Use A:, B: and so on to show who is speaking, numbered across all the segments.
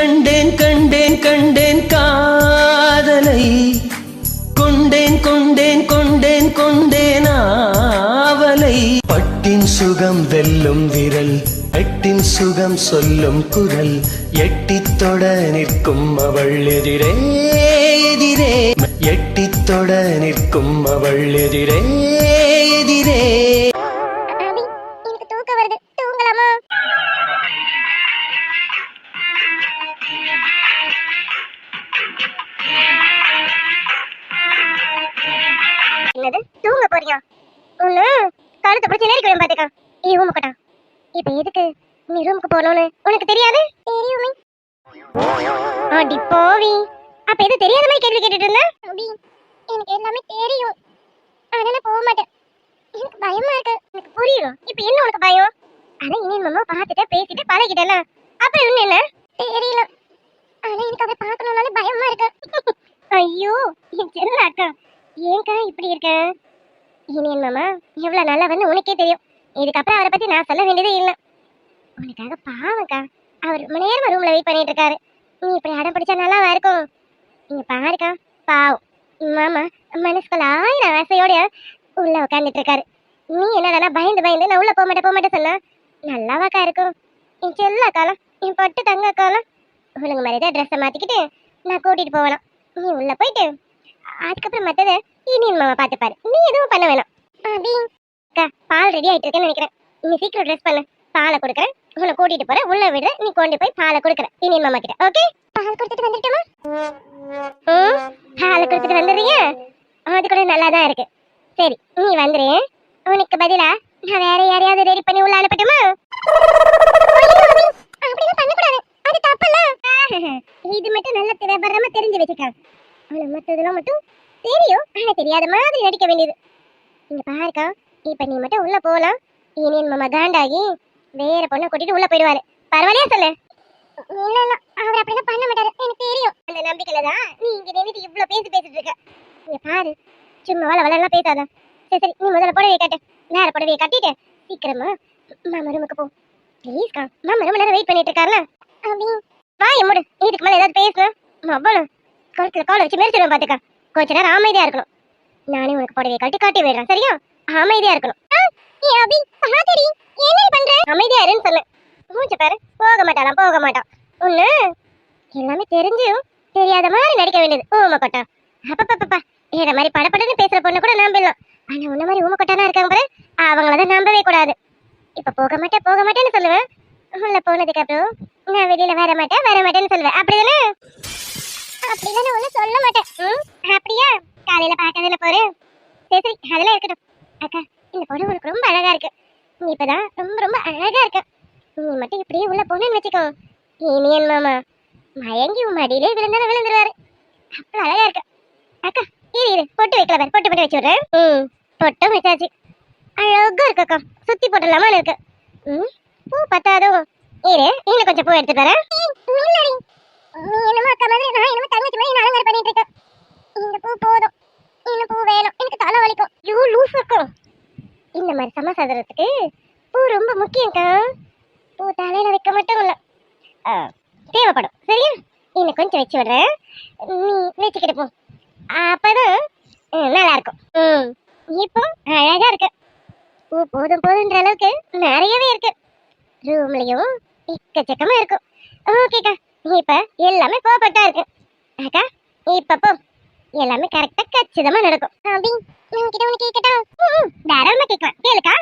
A: கண்டேன் கண்டேன் கண்டேன் காதலை கொண்டேன் கொண்டேன் கொண்டேன் கொண்டேன் ஆவலை பட்டின் சுகம் வெல்லும் விரல் எட்டின் சுகம் சொல்லும் குரல் எட்டித் தொட நிற்கும் அவள் எதிரே எதிரே எட்டித் தொட நிற்கும் அவள் எதிரே எதிரே.
B: எனக்கு தூக்கம் வருது, தூங்கலாமா? என்னது தூங்க போறியா? ஒண்ணு கழுத்தை பிடிச்சி நெருக்கி பாத்துக்கா. ஏ ஊமக்கட்டா, இப்ப எதுக்கு நீ ரூமுக்கு போகணும்னு உனக்கு தெரியாது? தெரியுமே. அடி போவி, அப்ப எது தெரியாத மாதிரி கேள்வி கேட்டுட்டு இருந்த? அபி, எனக்கு எல்லாமே தெரியும், ஆனா நான் போக மாட்டேன். எனக்கு பயமா இருக்கு. எனக்கு புரியும். இப்ப என்ன உனக்கு பயம்? அதான் இனி மாமா பார்த்துட்டு பேசிட்டு பழகிட்டேனா, அப்புறம் இன்னும் என்ன? தெரியல, ஆனா எனக்கு அதை பார்க்கணும்னாலே பயமா இருக்கு. ஐயோ என் செல்ல அக்கா, ஏன்க்கா இப்படி இருக்க? இனியன் மாமா எவ்வளவு நல்லவன்னு உனக்கே தெரியும். இதுக்கப்புறம் அவரை பத்தி நான் சொல்ல வேண்டியதே இல்லை. உனக்காக பாவக்கா, அவர் ரொம்ப நேரமா ரூம்ல வெயிட் பண்ணிட்டு இருக்காரு. நீ இப்படி அடம் பிடிச்சா நல்லாவா இருக்கும்? நீங்க பாருக்கா, பாவம் மாமா மனசுக்குள்ள 1000 ஆசையோட உள்ள உட்காந்துட்டு இருக்காரு. நீ என்னடா பயந்து பயந்து நான் உள்ள போக மாட்டேன் சொன்னா நல்லாவாக்கா இருக்கும்? என் செல்ல காலம், என் பட்டு தங்க காலம், ஒழுங்கு மாதிரிதான் ட்ரெஸ்ஸை மாத்திக்கிட்டு நான் கூட்டிட்டு போகலாம். நீ உள்ள போயிட்டு அதுக்கப்புறம் மத்தத இனியன் மாமா பாத்துப்பாரு. நீ எதுவும் பண்ண வேணாம். அக்கா, பால் ரெடி ஆயிட்டு இருக்கேன்னு நினைக்கிறேன். நீ சீக்கிரம் ட்ரெஸ் பண்ணு, பாலை கொடுக்குறேன். உன்னை கூட்டிட்டு போறேன், உள்ள விடுற, நீ கொண்டு போய் பாலை கொடுக்குறேன் இனியன் மாமா கிட்ட. ஓகே? பால் கொடுத்துட்டு வந்துட்டோமா? பாலை கொடுத்துட்டு வந்துடுறியா? அது கூட நல்லா தான் இருக்கு. சரி, நீ வந்துரு. உனக்கு பதிலா நான் வேற யாரையாவது ரெடி பண்ணி உள்ள அனுப்பட்டுமா? அப்படிலாம் பண்ணக்கூடாது, அது தப்புல. இது மட்டும் நல்ல விவரமா தெரிஞ்சு வச்சுக்க. ஆனா மத்ததெல்லாம் மட்டும் தெரியும், ஆனா தெரியாத மாதிரி நடிக்க வேண்டியது. இங்க பாருக்கா, இப்ப நீ மட்டும் உள்ள போலாம். இனியன் மாமா காண்டாகி வேற பொண்ணை கூட்டிட்டு உள்ள போயிடுவாரு. பரவாயில்லையா சொல்லு? இல்ல இல்ல, அவர் அப்படிலாம் பண்ண மாட்டாரு, எனக்கு தெரியும். அந்த நம்பிக்கையில தான் நீ இங்க நின்னுட்டு இவ்வளவு பேசிட்டு இருக்க. இங்க பாரு, சும்மா வளவெல்லாம் பேசாத. சரி சரி, நீ முதல்ல புடவையை கட்டு. வேற புடவையை கட்டிட்டு சீக்கிரமா மாமா ரூமுக்கு போ ப்ளீஸ்க்கா. மாமா ரொம்ப நேரம் வெயிட் பண்ணிட்டு இருக்காருல. அப்படி வாய மூடு. இதுக்கு மேல ஏதாவது பேசணும் அவ்வளவு கழுத்துல காலை வச்சு மெரிச்சிடுவேன் பாத்துக்கா. கொஞ்ச நேரம் அமைதியா இருக்கணும். நானே உனக்கு புடவையை காட்டி விடுறேன், சரியா? அமைதியா இருக்கணும். அமைதியா இருன்னு சொன்னேன். மூச்சு பாரு, போக மாட்டான். ஒண்ணு எல்லாமே தெரிஞ்சும் தெரியாத மாதிரி நடிக்க வேண்டியது ஊமக்கொட்டா. அப்பப்பப்பா, ஏற மாதிரி படப்படன்னு பேசுற பொண்ணு கூட நம்பிடலாம். ஆனா உன்ன மாதிரி ஊமக்கொட்டானா இருக்காங்க பாரு, அவங்களதான் நம்பவே கூடாது. இப்ப போக மாட்டேன்னு சொல்லுவேன். உள்ள போனதுக்கு அப்புறம் நான் வெளியில வர மாட்டேன்னு சொல்லுவேன். அப்படிதானே? அப்படிதான் ஒண்ணு சொல்ல மாட்டேன். அப்படியா? காலையில பாக்கறதுல போறேன். சரி அதெல்லாம் இருக்கட்டும். அக்கா, இந்த பொண்ணு உனக்கு ரொம்ப அழகா இருக்கு. நீ இப்பதான் ரொம்ப ரொம்ப அழகா இருக்க. நீ மட்டும் இப்படியே உள்ள போனேன்னு வச்சுக்கோ, இனியன் மாமா மயங்கி உன் மடியிலே விழுந்துருவாரு. அவ்வளவு அழகா இருக்கு. அக்கா இரு, பொட்டு வைக்கல பாரு, பொட்டு வச்சு விடுறேன். பொட்டும் வச்சாச்சு. அழகா இருக்கக்கா, சுத்தி போட்டுடலாமான்னு இருக்கு. பூ பத்தாதும் இரு, இன்னும் கொஞ்சம் பூ எடுத்து தரேன். என்னமோ அக்கா மாதிரி, நான் என்னமோ தங்கச்சி மாதிரி அலங்காரம் பண்ணிட்டு இருக்கேன். இந்த பூ போதும், இன்னும் பூ வேணும், எனக்கு தலை வலிக்கும். ஐயோ லூஸ் இருக்கும். இந்த மாதிரி சமாசாரத்துக்கு பூ ரொம்ப முக்கியம்க்கா. பூ தலையில வைக்க மட்டும் இல்ல, தேவைப்படும். சரியா? இன்னும் கொஞ்சம் வச்சு விடுறேன், நீ வச்சுக்கிட்டு போ. அப்பதான் நல்லா இருக்கும். இப்போ அழகா இருக்கு. பூ போதுன்ற அளவுக்கு நிறையவே இருக்கு. ரூம்லயும் எக்கச்சக்கமா இருக்கும். ஓகேக்கா, இப்ப எல்லாமே பர்ஃபெக்ட்டா இருக்கு. அக்கா இப்ப போ, எல்லாமே கரெக்டா கச்சிதமா நடக்கும். உனக்கிட்ட உனக்கு கேட்டா தாராளமா கேட்கலாம், கேளுக்கா.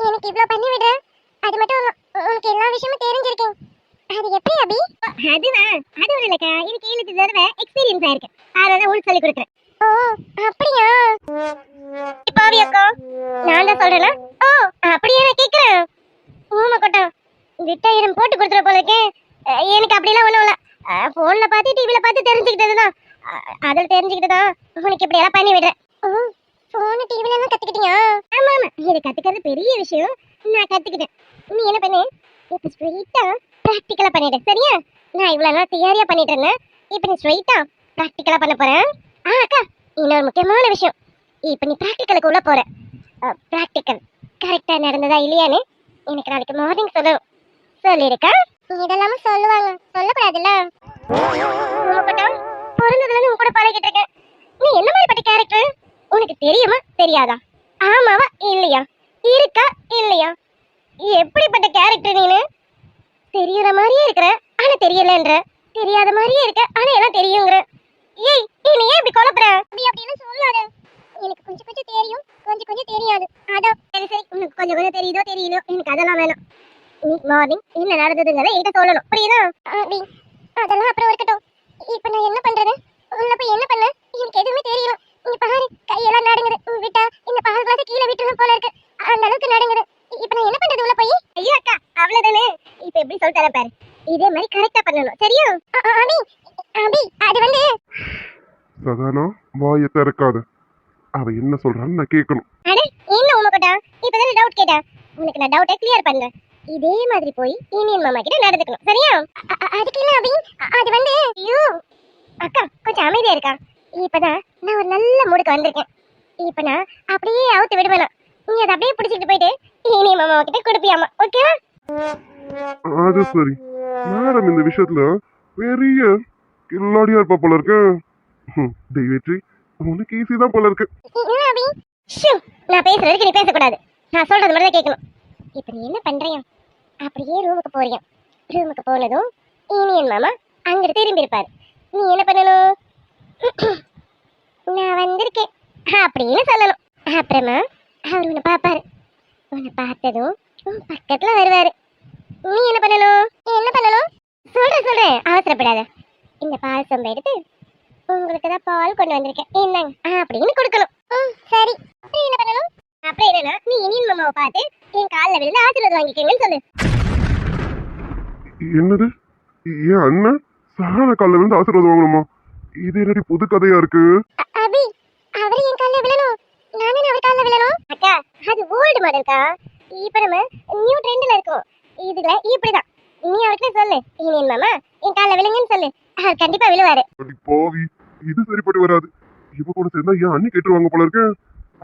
B: எனக்கு இவ்வளவு பண்ணி விடுற, அது மட்டும் உனக்கு எல்லா விஷயமும் தெரிஞ்சிருக்கேன். அது எப்படி அபி? அது ஒரு இல்லக்கா, எனக்கு 7 தடவை எக்ஸ்பீரியன்ஸ் ஆயிருக்கு. அதனால உங்களுக்கு சொல்லி கொடுக்குறேன். ஓ அப்படியா? இப்போ அக்கா நான் தான் சொல்றேன்னா, ஓ அப்படியே நான் கேட்கிறேன். ஊமக்கொட்டா விட்டாயிரம் போட்டு கொடுத்துற போலக்கே. எனக்கு அப்படிலாம் ஒண்ணும் இல்ல, போன்ல பார்த்து டிவில பார்த்து தெரிஞ்சுக்கிட்டதுதான். அதில் தெரிஞ்சுக்கிட்டதான் உனக்கு இப்படி எல்லாம் பண்ணி விடுறேன். போன டிவில எல்லாம் கத்துக்கிட்டியா? ஆமா இது கத்துக்கிறது பெரிய விஷயம். நான் கத்துக்கிட்டேன். நீ என்ன பண்ணு, இப்ப ஸ்ட்ரெயிட்டா பிராக்டிகலா பண்ணிடு, சரியா? நான் இவ்வளவு நாள் தியரியா பண்ணிட்டு இருந்தேன், இப்ப நீ ஸ்ட்ரெயிட்டா பிராக்டிகலா பண்ண போறேன். அக்கா இன்னொரு முக்கியமான விஷயம், இப்ப நீ பிராக்டிகலுக்கு உள்ள போற. பிராக்டிகல் கரெக்டா நடந்ததா இல்லையான்னு எனக்கு நாளைக்கு மார்னிங் சொல்லணும். சொல்லிருக்கா? இதெல்லாம சொல்லுவாங்க, சொல்லக்கூடாதுல்ல. உமக்கட்டும் பிறந்ததுல இருந்து உன் கூட பழகிட்டு இருக்கேன். நீ என்ன மாதிரிப்பட்ட கேரக்டர் உனக்கு தெரியுமா தெரியாதா? ஆமாவா இல்லையா? இருக்கா இல்லையா? எப்படிப்பட்ட கேரக்டர் நீனு? தெரியற மாதிரியே இருக்கிற ஆனா தெரியலன்ற, தெரியாத மாதிரியே இருக்க ஆனா எல்லாம் தெரியுங்கிற. ஏய் நீ ஏன் இப்படி குழப்புற? அப்படின்னு சொல்லாத. எனக்கு கொஞ்சம் கொஞ்சம் தெரியும், கொஞ்சம் கொஞ்சம் தெரியாது. அதான் சரி சரி, உனக்கு கொஞ்சம் கொஞ்சம் தெரியுதோ தெரியலையோ எனக்கு அதெல்லாம் வேணாம். இன்னைக்கு மார்னிங் என்ன நடந்ததுங்கிறத என்கிட்ட சொல்லணும், புரியுதா? அப்படி அதெல்லாம் அப்புறம் இருக்கட்டும். இப்போ நான் என்ன பண்றது? உள்ள போய் என்ன பண்ண? எனக்கு எதுவுமே தெரியல. இங்க பாரு, கையெல்லாம் நடுங்குது. விட்டா இந்த பால் கிளாஸ் கீழே விட்டுரும் போல இருக்கு. அந்த அளவுக்கு நடுங்குது. இப்போ நான் என்ன பண்றது? உள்ள போய் ஐயோ அக்கா அவ்வளவுதானே. இப்போ எப்படி சொல்ல தரேன் பாரு, இதே மாதிரி கரெக்டா பண்ணணும், சரியா? அபி அபி அது வந்து
C: சதானா, வாயை திறக்காத. அவ என்ன சொல்றான்னு நான் கேட்கணும்.
B: அட என்ன உமக்கட்டா, இப்பதானே டவுட் கேட்டா. உனக்கு நான் டவுட்டை கிளியர் பண்றேன். இதே மாதிரி போய் யூனியன் மாமா கிட்ட நடந்துக்கணும், சரியா? அதுக்கு இல்ல அபி, அது வந்து ஐயோ அக்கா கொஞ்சம் அமைதியா இருக்கா. இப்பதான் நான் ஒரு நல்ல மூடுக்கு வந்திருக்கேன். இப்ப நான் அப்படியே அவுத்து விடுவேனா, நீ அதை அப்படியே பிடிச்சிட்டு போயிட்டு யூனியன் மாமா கிட்ட கொடுப்பியாமா, ஓகேவா?
C: அது சரி. மேடம் இந்த விஷயத்துல பெரிய கில்லாடியா இருப்பா போல இருக்கு. தெய்வேற்றி, உனக்கு ஈஸி தான் போல இருக்கு.
B: என்ன அபி? ஷூ, நான் பேசுற வரைக்கும் நீ பேசக்கூடாது. நான் சொல்றது மட்டும் தான் கேட்கணும். இப்போ நீ என்ன பண்றியா? அப்படியே ரூமுக்கு போறியா? ரூமுக்கு போனதும் யூனியன் மாமா அங்கிட்டு திரும்பி இருப்பாரு. நீ என்ன பண்ணணும்? நான் வந்திருக்கேன் அப்படின்னு சொல்லணும். அப்புறமா அவர் உன்னை பார்ப்பாரு. உன்னை பார்த்ததும் உன் பக்கத்துல வருவாரு. நீ என்ன பண்ணணும்? என்ன பண்ணணும்? சொல்றேன், அவசரப்படாத. இந்த பால் சொம்பை எடுத்து உங்களுக்கு தான் பால் கொண்டு வந்திருக்கேன், இந்தாங்க அப்படின்னு கொடுக்கணும். சரி. அப்புறம் என்ன பண்ணணும்? அப்புறம் என்னன்னா, நீ இனியன் மாமாவை பார்த்து என் காலில் விழுந்து ஆசீர்வாதம் வாங்கிக்கங்கன்னு சொல்லு.
C: என்னது? ஏன் அண்ணன் சகான காலில் விழுந்து ஆசீர்வாதம் வாங்கணுமா? இது என்னடி புது கதையா இருக்கு?
B: அபி, அவர் என் காலில் விழணும், நானே அவர் காலில் விழணும். அக்கா அது ஓல்டு மாடல்க்கா. இப்போ நம்ம நியூ ட்ரெண்ட்ல இருக்கோம். இதுல இப்படிதான். நீ அவர்கிட்ட சொல்லு, இனியன் மாமா என் காலில் விழுங்கன்னு சொல்லு, அவர் கண்டிப்பா விழுவாரு.
C: அடி பாவி, இது சரிப்பட்டு வராது. இவ கூட சேர்ந்தா ஏன் அண்ணி கேட்டுருவாங்க போல இருக்கு.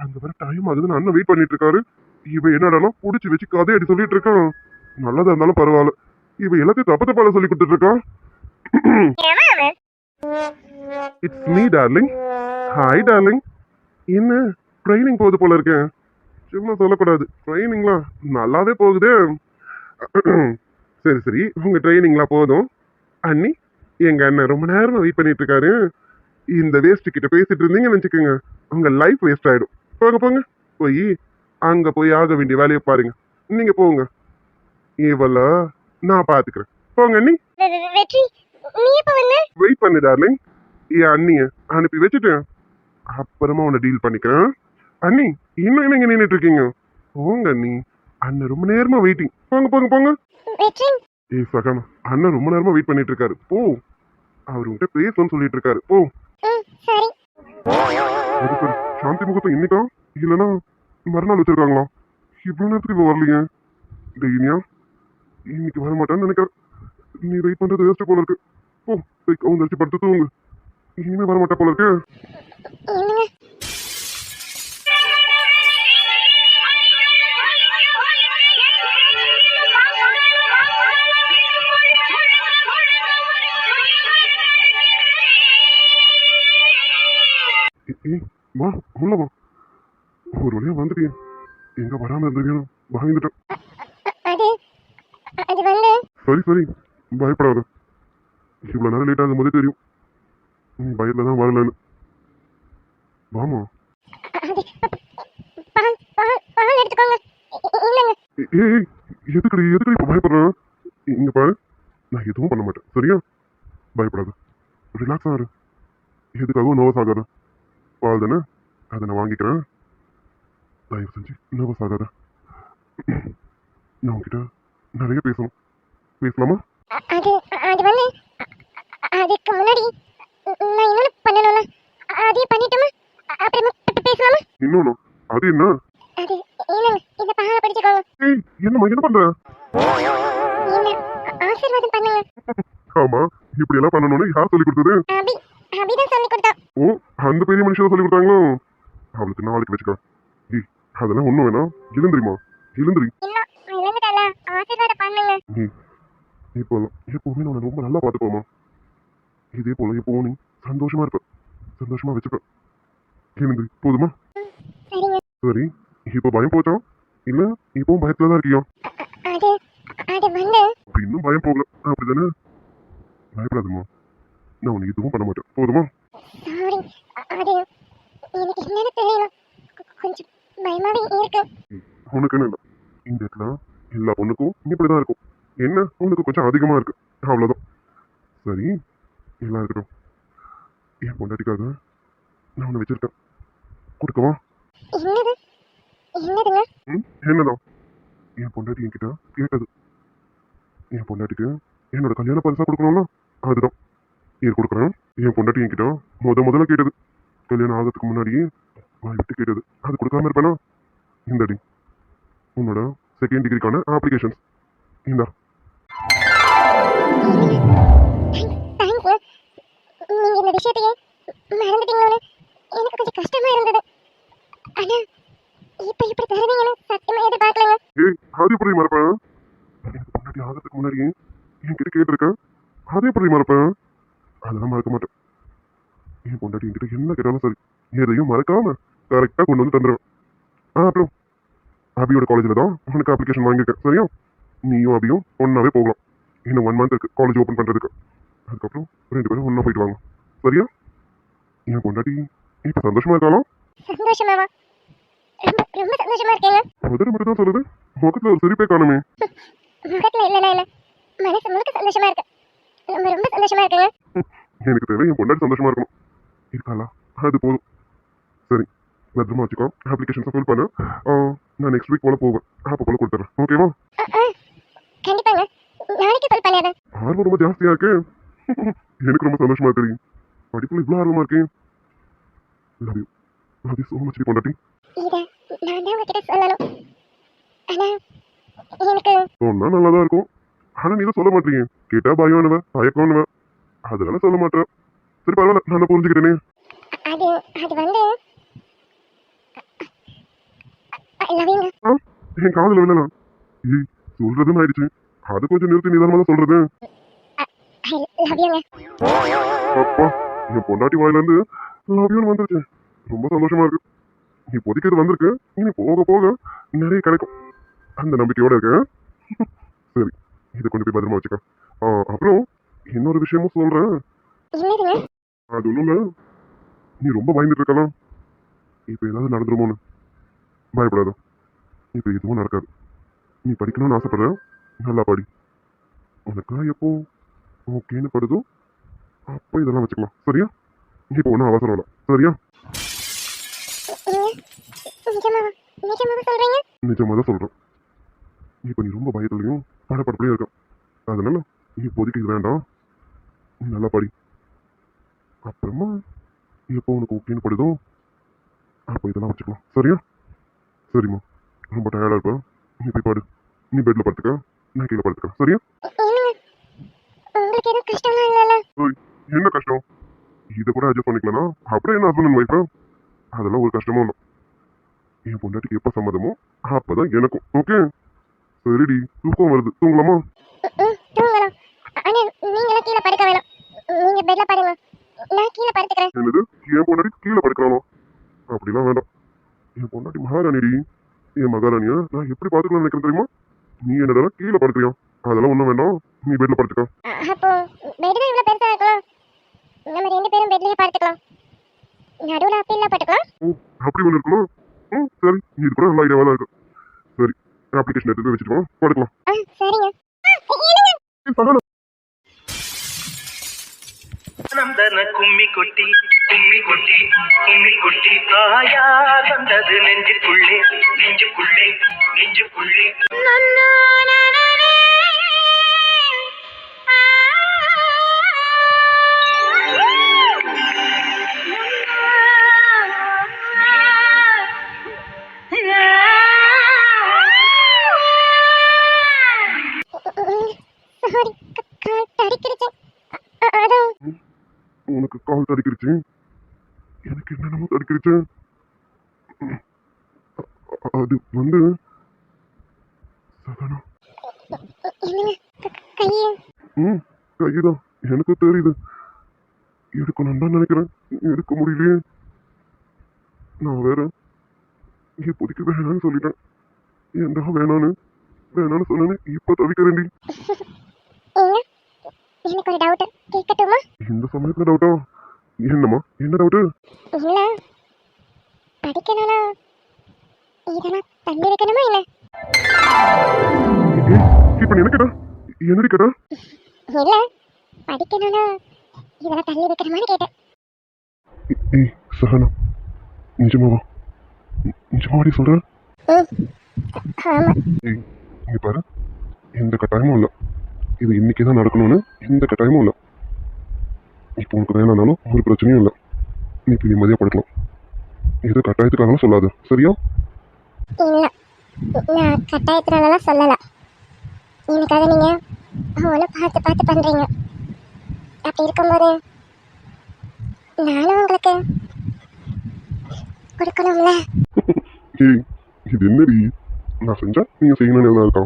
C: அங்க வர டைம் ஆகுதுன்னு அண்ணன் வெயிட் பண்ணிட்டு இருக்காரு. இவ என்னடா புடிச்சு வச்சு கதை அடி சொல்லிட்டு இருக்கான். நல்லதா இருந்தாலும் பரவாயில்ல, இவ எல்லாத்தையும் தப்பு தப்பால சொல்லி கொடுத்துட்டு இருக்கா. It's me darling. Hi darling. என்ன ட்ரைனிங் போகுது போல இருக்கேன். சும்மா சொல்லக்கூடாது, ட்ரைனிங்லாம் நல்லாவே போகுது. சரி சரி, உங்க ட்ரைனிங்லாம் போதும். அண்ணி, எங்க அண்ணன் ரொம்ப நேரமா வெயிட் பண்ணிட்டு இருக்காரு. இந்த வேஸ்ட் கிட்ட பேசிட்டு இருந்தீங்கன்னு வச்சுக்கோங்க, உங்க லைஃப் வேஸ்ட் ஆயிடும். போங்க போங்க, போய் அங்க போய் ஆக வேண்டிய வேலையை பாருங்க. நீங்க போங்க, இவள நான் பாத்துக்கிறேன். போங்க அண்ணி.
B: வெற்றி, நீ எப்ப வந்த?
C: வெயிட் பண்ணு டார்லிங், என் அண்ணிய அனுப்பி வச்சுட்டு அப்புறமா உன்னை டீல் பண்ணிக்கிறேன். அண்ணி, இன்னும் என்ன இங்க நின்னுட்டு இருக்கீங்க? போங்க அண்ணி, அண்ணன் ரொம்ப நேரமா வெயிட்டிங். போங்க போங்க போங்க.
B: வெற்றி,
C: ஏய் சகானா, அண்ணன் ரொம்ப நேரமா வெயிட் பண்ணிட்டு இருக்காரு. போ, அவர் உங்ககிட்ட பேசணும்னு சொல்லிட்டு இருக்காரு. போ.
B: சரி.
C: அது சரி, சாந்தி முகூர்த்தம் இன்னைக்கா இல்லைன்னா மறுநாள் வச்சிருக்காங்களா? இவ்வளவு நேரத்துக்கு இப்போ வரலையே. டெய்னியா, இன்னைக்கு வர மாட்டான்னு நினைக்கிறேன். நீ வெயிட் பண்றது வேஸ்ட் போல இருக்கு. போ, போய் கவுந்தரிச்சு படுத்து தூங்கு. இனிமே வர மாட்டா போல இருக்கு.
B: என்னங்க?
C: ஏய் வா, உள்ள வா. ஒரு வழியா வந்துட்டேன். எங்க வராம இருந்திருக்கேன், பயந்துட்டேன்.
B: அது அது வந்து
C: சரி சரி, பயப்படாத. இவ்வளவு நேரம் லேட் ஆகும் போதே தெரியும் நீ பயத்துல தான் வரலன்னு. வாமா.
B: அது பால் பால் பால் எடுத்துக்கோங்க. இல்லங்க.
C: ஏய் எதுக்கடி எதுக்கடி இப்போ பயப்படுறேன்? இங்க பாரு, நான் எதுவும் பண்ண மாட்டேன், சரியா? பயப்படாத, ரிலாக்ஸா இரு. எதுக்காகவும் நர்வஸ் ஆகாத. பால் தானே, அதை நான் வாங்கிக்கிறேன். தயவு செஞ்சு நர்வஸ் ஆகாத. நான் உங்ககிட்ட நிறைய பேசணும், பேசலாமா?
B: அது அது வந்து அதுக்கு முன்னாடி நான் இன்னொன்னு பண்ணணும்ல, அதையும் பண்ணிட்டுமா அப்புறமா பேசலாமா?
C: இன்னொன்னு? அது என்ன?
B: அது இல்லங்க, இந்த பாலை பிடிச்சுக்கோங்க.
C: ஏய் என்னம்மா, என்ன பண்ற?
B: என்ன ஆசீர்வாதம் பண்ணுங்க.
C: ஆமா, இப்படி எல்லாம் பண்ணணும்னு யார் சொல்லி கொடுத்தது?
B: அபி அபிதான் சொல்லி கொடுத்தா.
C: ஓ, அந்த பெரிய மனுஷன் சொல்லி கொடுத்தாங்களோ? அவளுக்கு நாளைக்கு வச்சுக்கலாம். ஏய் அதெல்லாம் ஒண்ணும் வேணாம், எழுந்திரிமா, எழுந்திரி.
B: இன்னும் இல்லங்கடல, ஆசீர்வாதம் பண்ணுங்க.
C: நீ இப்போ எப்பவுமே நான் உன்னை ரொம்ப நல்லா பார்த்துப்போமா. இதே போல எப்பவும் நீ சந்தோஷமா இருப்ப, சந்தோஷமா வச்சுப்ப. எனக்கு போதுமா?
B: சரிங்க.
C: சரி, இப்போ பயம் போச்சா இல்ல இப்பவும் பயத்துல தான் இருக்கியா?
B: அது அது வந்து
C: அப்ப இன்னும் பயம் போகல அப்படிதானே? பயப்படாதம்மா, நான் உனக்கு எதுவும் பண்ண மாட்டேன். போதுமா?
B: சாரி. அது எனக்கு என்னன்னு தெரியல. கொஞ்சம் பயமாவே இருக்கு.
C: உனக்குன்னு இல்லை, இந்த இடத்துல எல்லா பொண்ணுக்கும் இப்படிதான் இருக்கும். என்ன உனக்கு கொஞ்சம் அதிகமா இருக்கு, அவ்வளவுதான். சரி, எல்லாம் இருக்கட்டும். என் பொண்டாட்டிக்காக நான் உன்னை வச்சிருக்கேன், கொடுக்கவா?
B: என்னது என்னதுங்க?
C: ம், என்னதான்? என் பொண்டாட்டி என்கிட்ட கேட்டது. என் பொண்டாட்டிக்கு என்னோட கல்யாண பரிசா கொடுக்கணும்ல, அதுதான் இது கொடுக்குறேன். என் பொண்டாட்டி என்கிட்ட முதல்ல கேட்டது, கல்யாணம் ஆகிறதுக்கு முன்னாடியே வாய் விட்டு கேட்டது. அது கொடுக்காம இருப்பேனா? இந்தடி உன்னோட செகண்ட் டிகிரிக்கான அப்ளிகேஷன்ஸ். இந்தா.
B: தேங்க்ஸ். நீங்க இந்த விஷயத்தையே மறந்துட்டீங்களோன்னு எனக்கு கொஞ்சம் கஷ்டமா இருந்தது. ஆனா இப்ப இப்படி தருவீங்கன்னு சத்தியமா எதிர்பார்க்கலங்க.
C: ஏய், அது எப்படி மறப்பேன்? எனக்கு பொண்டாட்டி ஆகிறதுக்கு முன்னாடியே என்கிட்ட கேட்டிருக்கேன், அதே எப்படி மறப்பேன்? அதெல்லாம் மறக்க மாட்டேன். என் பொண்டாட்டி என்கிட்ட என்ன கேட்டாலும் சரி, எதையும் மறக்காம கரெக்டாக கொண்டு வந்து தந்துடுவேன். அப்புறம் அபியோட காலேஜில் தான் உனக்கு அப்ளிகேஷன் வாங்கியிருக்கேன். சரியா? நீயும் அபியும் ஒன்னாவே போகலாம். இன்னும் 1 மந்த் இருக்கு காலேஜ் ஓப்பன் பண்ணுறதுக்கு. அதுக்கப்புறம் 2 பேரும் ஒன்றா போயிட்டு வாங்க. சரியா? என் பொண்டாட்டி இப்போ சந்தோஷமா இருக்காலாம்?
B: சந்தோஷமாவா? ரொம்ப ரொம்ப சந்தோஷமா இருக்கேங்க.
C: முதல்ல மட்டும் தான் சொல்லுது, முகத்தில் ஒரு சிரிப்பே காணுமே.
B: முகத்துல இல்லைன்னா என்ன, மனசு முழுக்க சந்தோஷமா இருக்கு. ரொம்ப ரொம்ப சந்தோஷமா இருக்குங்க.
C: எனக்கு தேவை என் பொண்டாட்டி சந்தோஷமா இருக்கணும். இருக்காளா? அது போதும். சரி, பத்திரமா வச்சுக்கோ. அப்ளிகேஷன்ஸை ஃபில் பண்ணு. நான் நெக்ஸ்ட் வீக் போல போவேன், அப்போ போல கொடுத்துறேன். ஓகேவா?
B: கண்டிப்பாங்க. நாளைக்கு கால் பண்ணிடுறேன்.
C: ஆர்வம் ரொம்ப ஜாஸ்தியா இருக்கு. எனக்கு ரொம்ப சந்தோஷமா இருக்கு. படிப்புல இவ்வளோ ஆர்வமா இருக்கேன். Love you, love you so much பொண்டாட்டி.
B: இதை நான் தான் உங்ககிட்ட சொல்லணும். ஆனா எனக்கு
C: சொன்னா நல்லா தான் இருக்கும், ஆனா நீ தான் சொல்ல மாட்டீங்க. கேட்டா பயம்னுவ, தயக்கம்னுவ, அதனால சொல்ல மாட்டேன். சரி பரவாயில்ல, நான் தான் புரிஞ்சுக்கிட்டேனே.
B: அது அது வந்து லவ்யூங்க.
C: என் காதுல விழலாம். ஏய், சொல்றதுன்னு ஆயிடுச்சு, அது கொஞ்சம் நிறுத்தி நிதானமா தான் சொல்றது.
B: ஐ லவ்யூங்க.
C: அப்பா, என் பொண்டாட்டி வாயில இருந்து லவ் யூன்னு வந்துருச்சு. ரொம்ப சந்தோஷமா இருக்கு. இப்போதைக்கு இது வந்திருக்கு, இனி போக போக நிறைய கிடைக்கும், அந்த நம்பிக்கையோட இருக்கேன். சரி, இதை கொண்டு போய் பத்திரமா வச்சுக்க. அப்புறம் இன்னொரு விஷயமும் சொல்றேன்.
B: என்னதுங்க?
C: அது ஒண்ணும் இல்ல, நீ ரொம்ப பயந்துட்டு இருக்கலாம். இப்ப ஏதாவது நடந்துருமோன்னு பயப்படாத. இப்ப எதுவும் நடக்காது. நீ படிக்கணும்னு ஆசைப்படுற, நல்லா படி. உனக்கு எப்போ ஓகேன்னு படுதோ அப்போ இதெல்லாம் வச்சுக்கலாம். சரியா? இப்போ ஒன்றும் அவசரம் இல்லை. சரியா?
B: நிஜமாவா நிஜமாவா சொல்றீங்க?
C: நிஜமா தான் சொல்றேன். இப்போ நீ ரொம்ப பயத்துலையும் படப்படப்புலையும் இருக்க, அதனால இப்போதைக்கு இது வேண்டாம். நீ நல்லா படி. அப்புறமா எப்போ உனக்கு ஓகேன்னு படுதோ அப்போ இதெல்லாம் வச்சுக்கலாம். சரியா? சரிம்மா, ரொம்ப டயர்டா இருப்ப, நீ போய் பாடு. நீ பெட்ல படுத்துக்க, நான் கீழே படுத்துக்க. சரியா?
B: என்னங்க, உங்களுக்கு எதுவும் கஷ்டம்லாம் இல்லைல்ல?
C: ஓய், என்ன கஷ்டம்? இதை கூட அட்ஜஸ்ட் பண்ணிக்கலனா அப்புறம் என்ன ஹஸ்பண்ட் அண்ட் ஒய்ஃபா? அதெல்லாம் ஒரு கஷ்டமும் இல்லை. என் பொண்டாட்டிக்கு எப்போ சம்மதமோ அப்பதான் எனக்கும். ஓகே? சரிடி, தூக்கம் வருது, தூங்கலாமா?
B: தூங்கலாம். ஆனா நீங்களும் கீழே படுக்க வேணாம். நீங்க பெட்ல படுங்க, நான் கீழே படுத்துக்கிறேன்.
C: என்னது, என் பொண்டாட்டி கீழே படுக்கிறானோ? அப்படிலாம் வேண்டாம். என் பொண்டாட்டி மகாராணிடி. என் மகாராணிய நான் எப்படி பாத்துக்கலாம்னு நினைக்கிறேன் தெரியுமா? நீ என்னடா கீழே படுக்கிறியா? அதெல்லாம் ஒண்ணும் வேண்டாம், நீ பெட்ல படுத்துக்க.
B: அப்போ பெட் தான் இவ்வளவு பெருசா இருக்கலாம், நம்ம 2 பேரும் பெட்லயே படுத்துக்கலாம். நடுவுல அப்பீல்ல படுக்கலாம்.
C: ஓ, அப்படி ஒன்று இருக்குமா? சரி, நீ இது கூட நல்ல ஐடியாவா தான் இருக்கு. சரி, அப்ளிகேஷன் எடுத்து போய் வச்சுட்டு வா, படுக்கலாம்.
B: சரிங்க.
C: ஏய், சகல.
A: நந்தன கும்மி கொட்டி கும்மி கொட்டி கும்மி கொட்டி தாயார் வந்தது நெஞ்சுக்குள்ளே நெஞ்சுக்குள்ளே நெஞ்சுக்குள்ளே.
B: சாரி, கால் தடிக்கிடுச்சு. அதான்
C: உனக்கு கால் தடிக்கிருச்சு, எனக்கு என்னென்னமோ தடிக்கிருச்சு. அது வந்து சகனா.
B: என்னங்க, கையை
C: ம் கைதான் எனக்கு தெரியுது. எடுக்கணும்னு தான் நினைக்கிறேன், எடுக்க முடியலையே. நான் வேற இப்போதைக்கு வேணான்னு சொல்லிட்டேன். ஏன்டா வேணான்னு சொன்னேன்னு இப்போ தவிக்கிறேன்டி.
B: ஏங்க எனக்கு ஒரு டவுட் கேட்கட்டுமா?
C: இந்த சமயத்துல டவுட்டா? என்னம்மா, என்ன டவுட்டு?
B: இல்ல படிக்கணும்னா இதெல்லாம் தள்ளி வைக்கணுமா என்ன?
C: இப்ப என்ன கேட்டா? என்னடி கேட்டா?
B: இல்ல படிக்கணும்னா இதெல்லாம் தள்ளி வைக்கணுமான்னு கேட்டேன்.
C: ஏய் சஹனா, நிஜமாவா? நிஜமாவாடி சொல்ற?
B: ஆமா.
C: ஏய் இங்க பாரு, எந்த கட்டாயமும் இல்லை. இது இன்னைக்கு தான் நடக்கணும்னு எந்த கட்டாயமும் இல்லை. இப்போ உனக்கு வேணானாலும் ஒரு பிரச்சனையும் இல்லை. நீ இப்போ நிம்மதியாக படுக்கலாம். எது கட்டாயத்துக்காகலாம் சொல்லாது, சரியா?
B: இல்ல நான் கட்டாயத்தினாலலாம் சொல்லல. எனக்காக நீங்க அவனை பார்த்து பண்றீங்க. அப்படி இருக்கும்போது நானும் உங்களுக்கு கொடுக்கணும்ல.
C: ஏய் இது என்னடி? நான் செஞ்சா நீங்க செய்யணும்னு எல்லாம் இருக்கா?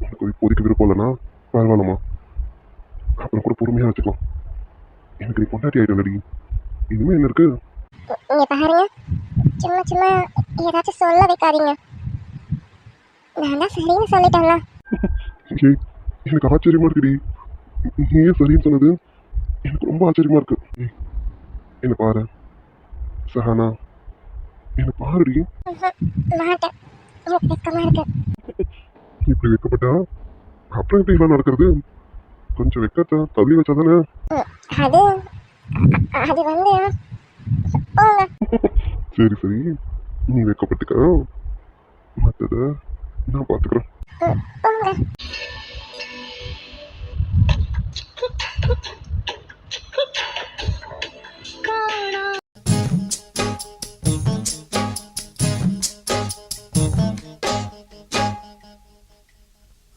C: எனக்கு இப்போதைக்கு விருப்பம் இல்லைன்னா பரவாயில்லம்மா, அப்புறம் கூட பொறுமையாக வச்சுக்கலாம். எனக்கு நீ பொண்டாட்டி ஆயிடும்லடி, இனிமே என்ன இருக்கு?
B: இங்க பாருங்க, சும்மா ஏதாச்சும் சொல்ல வைக்காதீங்க. நான் தான் சரின்னு சொல்லிட்டேன்ல.
C: ஏய் எனக்கு ஆச்சரியமா இருக்குடி, நீ ஏன் சரின்னு சொன்னது எனக்கு ரொம்ப ஆச்சரியமா இருக்கு. ஏய் என்ன பாரு சஹானா, என்ன பாருடி.
B: மாட்டேன், எனக்கு வெக்கமா இருக்கு.
C: இப்படி வைக்கப்பட்டா அப்புறம் எப்படி எல்லாம் நடக்கிறது? கொஞ்சம் வெக்கத்தை தள்ளி வச்சா தானே?
B: அது அது வந்து போங்க.
C: சரி சரி, நீ வைக்கப்பட்டுக்க, மற்றத நான் பார்த்துக்கிறேன்.
B: போங்க.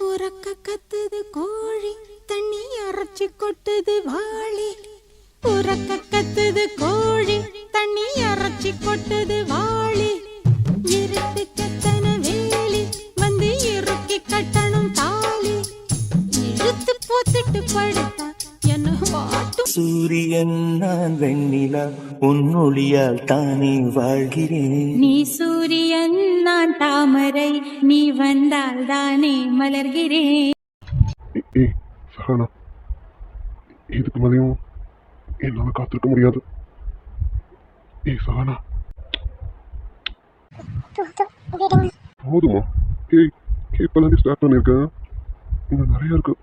D: உறக்க கத்துது கோழி, தண்ணி அரைச்சி கொட்டுது வாளி. உறக்க கத்துது கோழி, தண்ணி அரைச்சி கொட்டுது வாளி. இருட்டு கத்தன வேலி, வந்து இறுக்கி கட்டணும் தாலி. இழுத்து போத்துட்டு படுத்தா என்ன வாட்டும்.
A: சூரியன் நான் வெண்ணிலா, உன்னொளியால் தானே வாழ்கிறேன்.
D: நீ சூரியன் நான் தாமரை, நீ வந்தால் தானே மலர்கிறேன்.
C: ஏய் சஹானா, இதுக்கு மேலேயும் என்னால காத்திருக்க முடியாது. ஏய் சஹானா,
B: விடுங்க.
C: போதுமா? ஏய் இப்போதான் ஸ்டார்ட் பண்ணியிருக்கேன், இன்னும் நிறைய இருக்கு.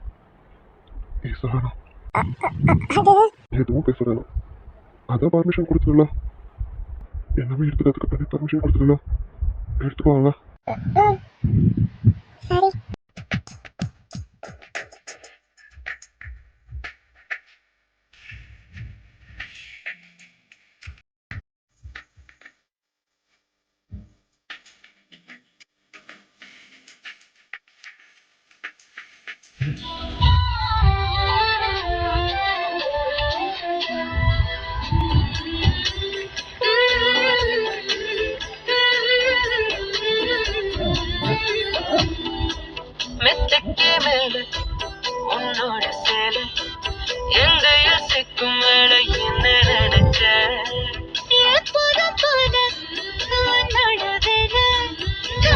C: ஏய் சஹானா,
B: அது
C: எதுவும் பேச வேணாம். அதான் பர்மிஷன் கொடுத்துடல, எல்லாமே எடுத்துக்கிறதுக்கு பர்மிஷன் கொடுத்துடல, எடுத்துக்குவாங்க.
B: சரி.
A: மெத்தைக்கு மேல உன்னோட சேல எங்க யோசிக்கும் வேலை என்ன நினைச்ச
D: எப்போதும் போல உன்னோட வேல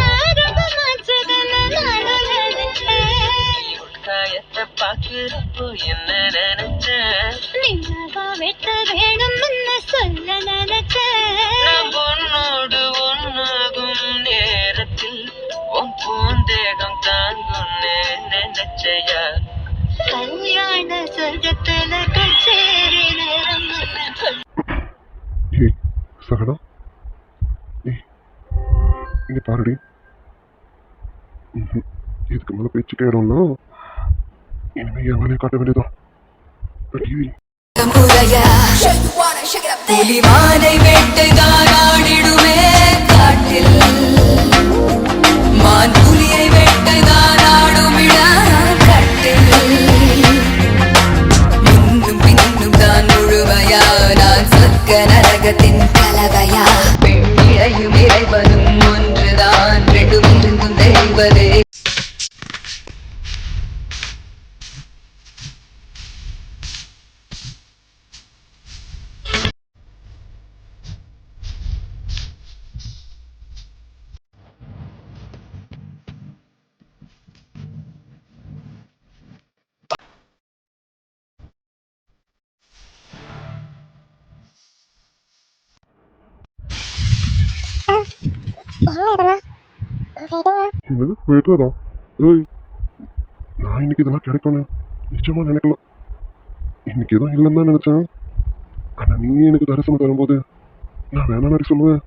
D: ஆரம்பமாச்சதுன்னு நானும் நினைச்சேன்.
A: காயத்தை பாக்குறப்போ என்ன நினைச்ச
D: நின்னாவா வெட்ட வேணும்னு சொல்ல நினைச்சேன்.
A: நான் உன்னோடு ஒன்னாகும் நேரத்தில் உன் பூந்தேகம் தாங்குன்னு நினைச்சையா
D: கல்யாண சொர்க்கத்துல கச்சேரி நேரம்.
C: ஏய் சஹானா, ஏய் இங்க பாருடி. இதுக்கு மேலே பேச்சு கேடும்னா இனிமே என் வேலையை காட்ட வேண்டியதான்.
E: புலிமானை வேட்டைதான் ஆடிடுமே காட்டில், மான் புலியை வேட்டைதான் ஆடுமிடா கட்டில். முன்னும் பின்னும் தான் முழுமையா, நான் சொர்க்க நரகத்தின் கலவையா. பெண்ணிலையும் இறைவனும் ஒன்றுதான், ரெண்டும் இருந்தும் தெய்வதே.
B: என்ன இதெல்லாம் விடுங்க.
C: என்னது வெட்டுறதா? ஏய், நான் இன்னைக்கு இதெல்லாம் கிடைக்கும்னு நிச்சயமா நினைக்கல. இன்னைக்கு எதுவும் இல்லைன்னு தான் நினைச்சேன். ஆனா நீ எனக்கு தரிசனம் தரும்போது நான் வேணா மாதிரி சொல்லுவேன்.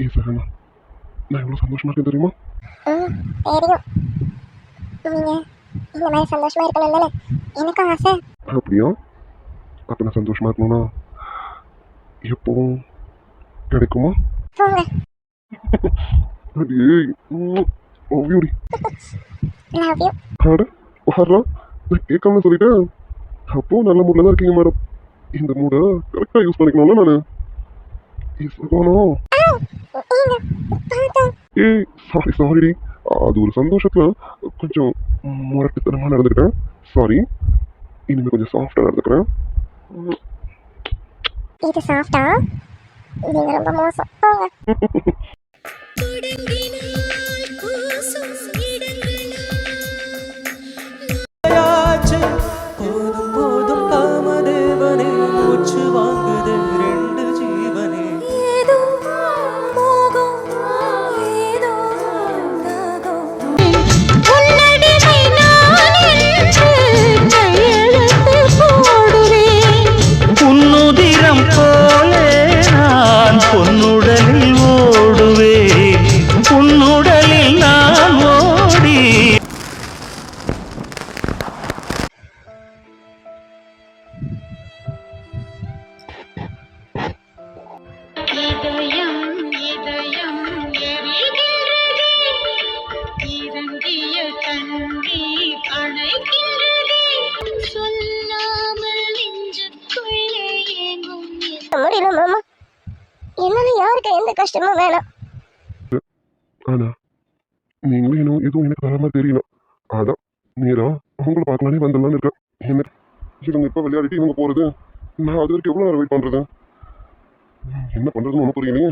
C: ஏ சகனா, நான் எவ்வளவு சந்தோஷமா இருக்கேன் தெரியுமா?
B: தெரியும். நீங்க இந்த மாதிரி சந்தோஷமா இருக்கணும் தானே எனக்கும் ஆசை.
C: அப்படியா? அப்ப நான் சந்தோஷமா இருக்கணும்னா எப்பவும் கிடைக்குமா?
B: போங்க.
C: அடியே ஓவியோடி
B: லவ் யூ.
C: ஆட வர்றா, நான் கேட்காம சொல்லிட்டேன். அப்போ நல்ல மூட்ல தான் இருக்கீங்க மேடம். இந்த மூடை கரெக்டாக யூஸ் பண்ணிக்கணும்ல நான். ஏய் சாரி அது ஒரு சந்தோஷத்துல கொஞ்சம் முரட்டுத்தனமா நடந்துக்கிட்டேன். சாரி. இனிமே கொஞ்சம் சாஃப்டா நடந்துக்கிறேன்.
B: இது சாஃப்டா? நீங்க ரொம்ப மோசம். போங்க.
F: போதும் போதும் காமதேவனே மூச்சு வாங்குது ரெண்டு ஜீவனே
D: ஏதோ மோகம் ஏதோ ராகம் உன்னடிமை நான் என்று கையெழுத்து போடுவேன்
F: உன்னுதிரம் போலே நான் பொன்னுடலில் ஓடுவேன் உன்னுடலில் நான் ஓடி
D: இதயம் இதயம் எரிகிறதே இறங்கிய கண்ணீர் அணைக்கிறதே சொல்லாமல் நெஞ்சுக்குள்ளே ஏங்கும்
B: முடியல மாமா. என்னால யாருக்கு எந்த கஷ்டமும் வேணாம்.
C: ஆனா நீங்களும் இன்னும் எதுவும் எனக்கு வர மாதிரி தெரியல. அதான் நேரா உங்களை பார்க்கலானே வந்துடலான்னு இருக்கேன். என்ன இவங்க இப்போ விளையாடிட்டு இவங்க போறது, நான் அது வரைக்கும் எவ்வளோ நேரம் வெயிட் பண்றது? என்ன பண்றதுன்னு ஒன்றும் புரியலையே.